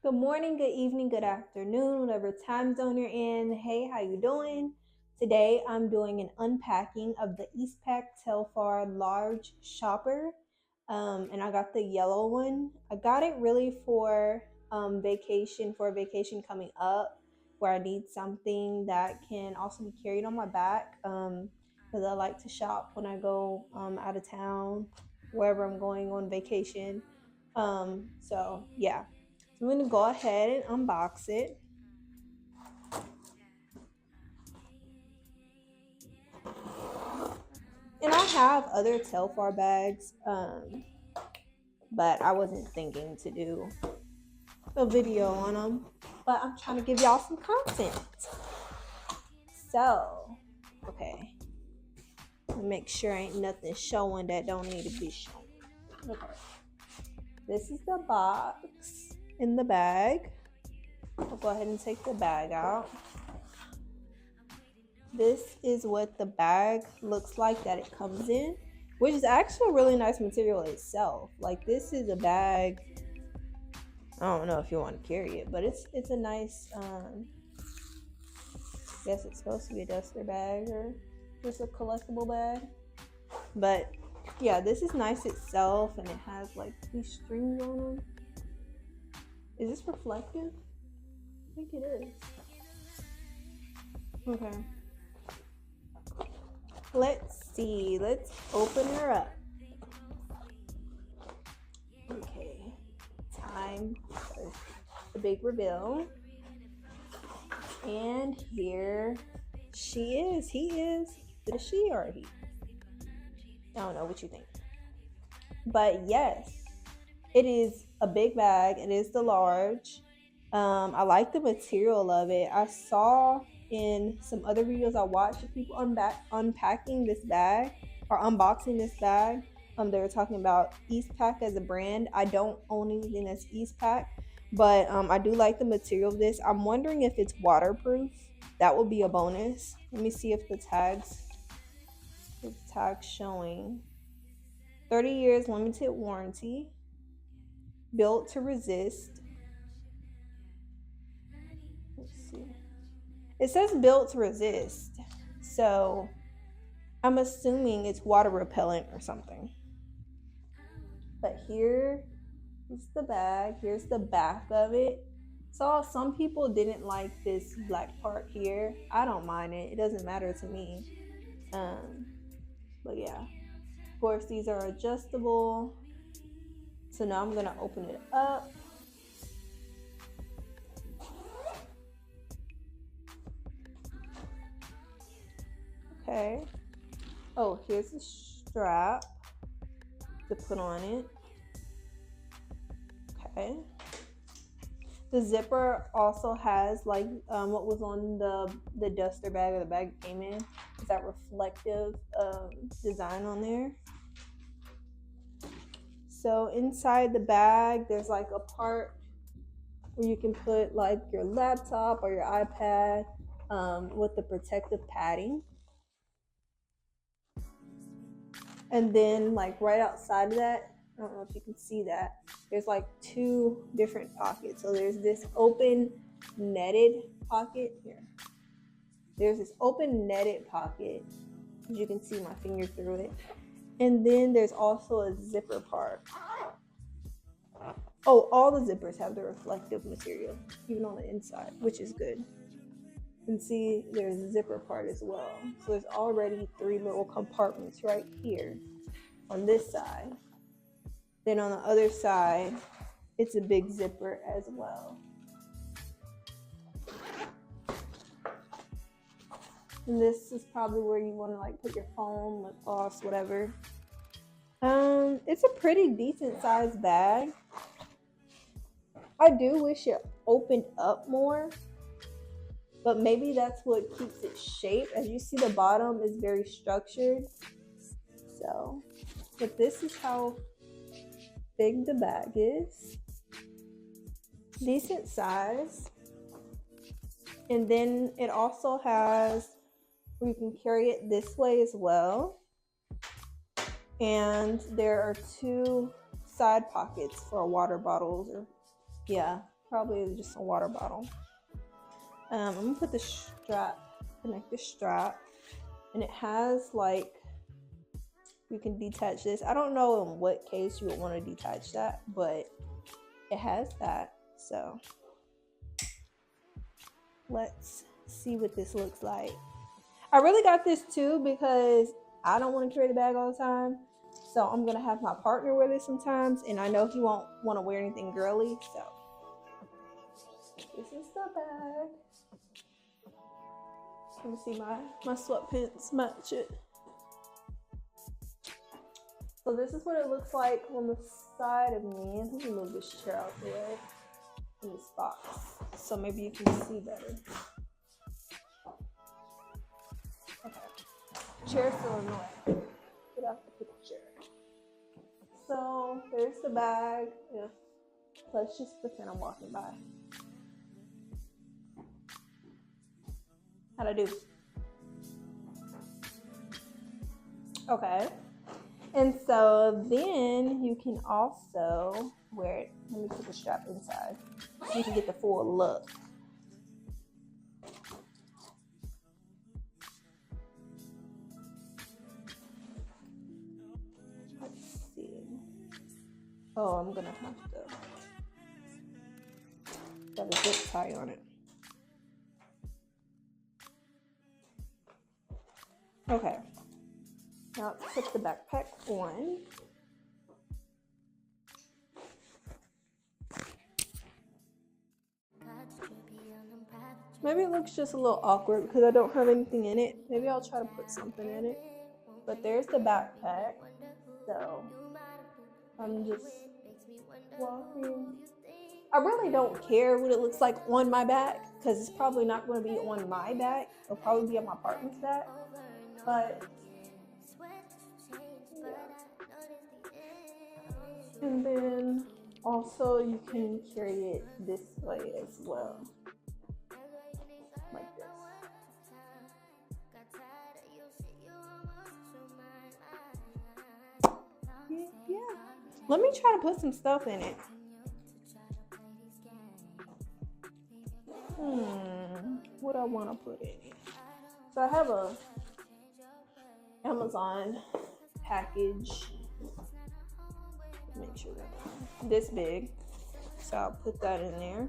Good morning, good evening, good afternoon, whatever time zone you're in. Hey, how you doing? Today I'm doing an unpacking of the Eastpak Telfar large shopper. And I got the yellow one. I got it really for for a vacation coming up where I need something that can also be carried on my back. Because I like to shop when I go out of town, wherever I'm going on vacation. So yeah. So I'm going to go ahead and unbox it. And I have other Telfar bags, but I wasn't thinking to do a video on them. But I'm trying to give y'all some content. So, okay. Make sure ain't nothing showing that don't need to be shown. Okay. This is the box in the bag. I'll go ahead and take the bag out. This is what the bag looks like that it comes in, which is actually a really nice material itself. Like, this is a bag, I don't know if you want to carry it, but it's a nice, I guess it's supposed to be a duster bag or just a collectible bag. But yeah, this is nice itself, and it has like these strings on them. Is this reflective? I think it is. Okay. Let's see. Let's open her up. Okay. Time for the big reveal. And here she is. He is. Is it a she or a he? I don't know what you think. But yes, it is a big bag. It is the large. I like the material of it. I saw in some other videos I watched of people unpacking this bag or unboxing this bag. They were talking about Eastpak as a brand. I don't own anything that's Eastpak, but I do like the material of this. I'm wondering if it's waterproof. That would be a bonus. Let me see if the tag's showing. 30 years limited warranty. Built to resist. Let's see. It says built to resist, so I'm assuming it's water repellent or something. But here is the bag. Here's the back of it. So some people didn't like this black part here. I don't mind it. It doesn't matter to me. But yeah. Of course, these are adjustable. So now I'm going to open it up. Okay. Oh, here's the strap to put on it. Okay. The zipper also has like what was on the duster bag, or the bag it came in. Is that reflective design on there? So inside the bag, there's like a part where you can put like your laptop or your iPad with the protective padding. And then like right outside of that, I don't know if you can see that, there's like two different pockets. So there's this open netted pocket here. There's this open netted pocket. You can see my finger through it. And then there's also a zipper part. Oh, all the zippers have the reflective material, even on the inside, which is good. And see, there's a zipper part as well. So there's already 3 little compartments right here on this side. Then on the other side, it's a big zipper as well. And this is probably where you want to like put your phone, lip gloss, whatever. It's a pretty decent sized bag. I do wish it opened up more, but maybe that's what keeps its shape. As you see, the bottom is very structured. So, but this is how big the bag is. Decent size. And then it also has, you can carry it this way as well. And there are 2 side pockets for water bottles, or yeah, Probably just a water bottle. I'm gonna put the strap, connect the strap, and it has like, you can detach this. I don't know in what case you would want to detach that, but it has that. So let's see what this looks like. I really got this too because I don't want to carry the bag all the time. So I'm gonna have my partner wear this sometimes, and I know he won't want to wear anything girly. So this is the bag. Let me see, my sweatpants match it. So this is what it looks like on the side of me. Let me move this chair out the way in this box so maybe you can see better. Okay, chair's still in the way. Get out the picture. So there's the bag. Yeah. Let's just pretend I'm walking by. How'd I do? Okay. And so then you can also wear it. Let me put the strap inside so you can get the full look. Let's see. Oh, I'm gonna have to got a zip tie on it. Okay. Now let's put the backpack on. Maybe it looks just a little awkward because I don't have anything in it. Maybe I'll try to put something in it. But there's the backpack. So I'm just walking. I really don't care what it looks like on my back because it's probably not going to be on my back. It'll probably be on my partner's back. But yeah. And then also you can carry it this way as well. Like this. Yeah. Let me try to put some stuff in it. What I want to put in it. So I have a Amazon package. Make sure that this big. So I'll put that in there.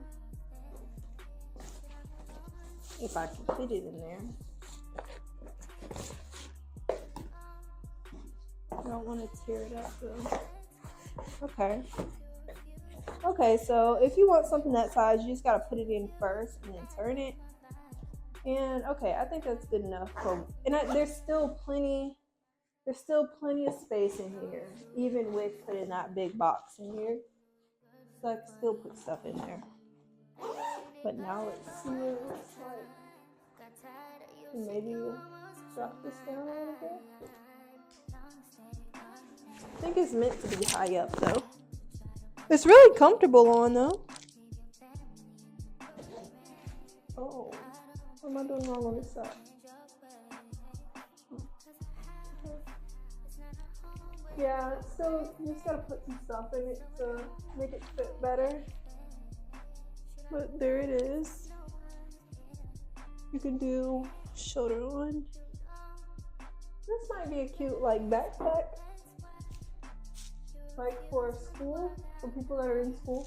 If I can fit it in there. I don't want to tear it up though. Okay. Okay, so if you want something that size, you just gotta put it in first and then turn it. And okay, I think that's good enough for. And there's still plenty of space in here, even with putting that big box in here. So I can still put stuff in there. But now let's see what it looks like. Maybe drop this down a little bit. I think it's meant to be high up though. It's really comfortable on though. Oh, what am I doing wrong on this side? Yeah, so you just gotta put some stuff in it to make it fit better. But there it is. You can do shoulder on. This might be a cute like backpack. Like for school, for people that are in school.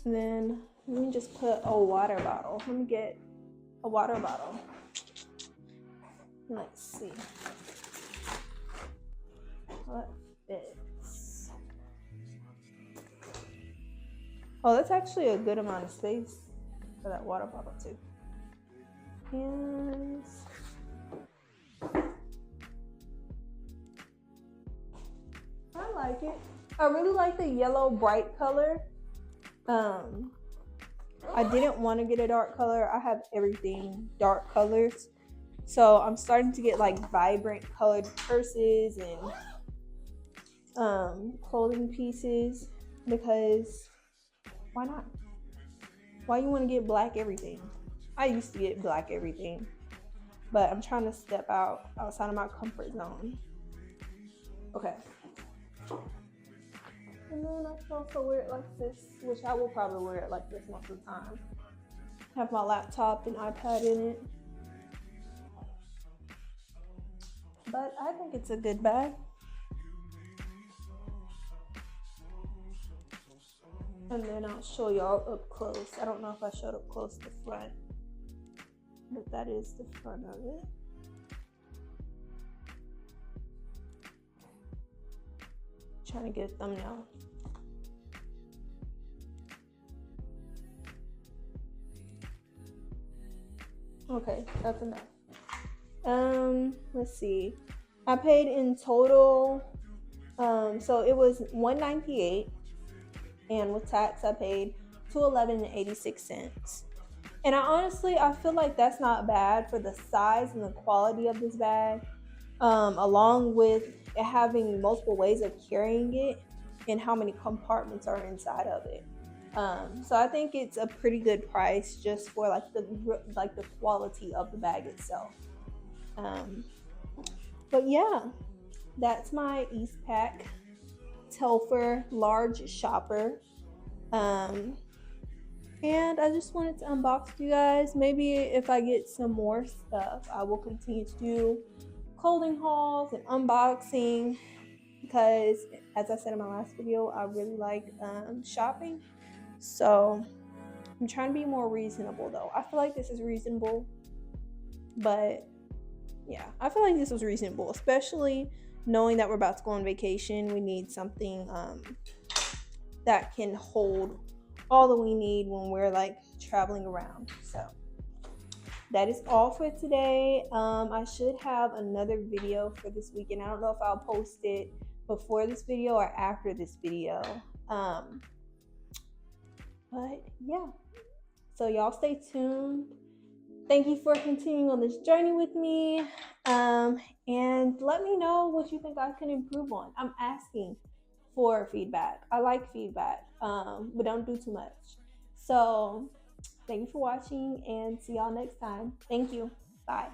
And then let me just put a water bottle. Let me get a water bottle. Let's see. What fits? Oh, that's actually a good amount of space for that water bottle too. And I like it. I really like the yellow bright color. I didn't want to get a dark color. I have everything dark colors. So I'm starting to get like vibrant colored purses and clothing pieces because why not? Why you want to get black everything? I used to get black everything, but I'm trying to step outside of my comfort zone. Okay. And then I can also wear it like this, which I will probably wear it like this most of the time. Have my laptop and iPad in it. But I think it's a good bag. And then I'll show y'all up close. I don't know if I showed up close the front, but that is the front of it. Trying to get a thumbnail. Okay, that's enough. Let's see. I paid in total, so it was $198, and with tax I paid $211.86. And I feel like that's not bad for the size and the quality of this bag, along with it having multiple ways of carrying it and how many compartments are inside of it. So I think it's a pretty good price just for like the quality of the bag itself. But yeah, that's my Eastpak Telfar large shopper. And I just wanted to unbox you guys. Maybe if I get some more stuff, I will continue to do clothing hauls and unboxing, because as I said in my last video, I really like shopping. So I'm trying to be more reasonable though. I feel like this is reasonable, but yeah, I feel like this was reasonable, especially knowing that we're about to go on vacation. We need something that can hold all that we need when we're like traveling around. So that is all for today. I should have another video for this weekend. I don't know if I'll post it before this video or after this video. But yeah, so y'all stay tuned. Thank you for continuing on this journey with me. And let me know what you think I can improve on. I'm asking for feedback. I like feedback, but don't do too much. So thank you for watching, and see y'all next time. Thank you. Bye.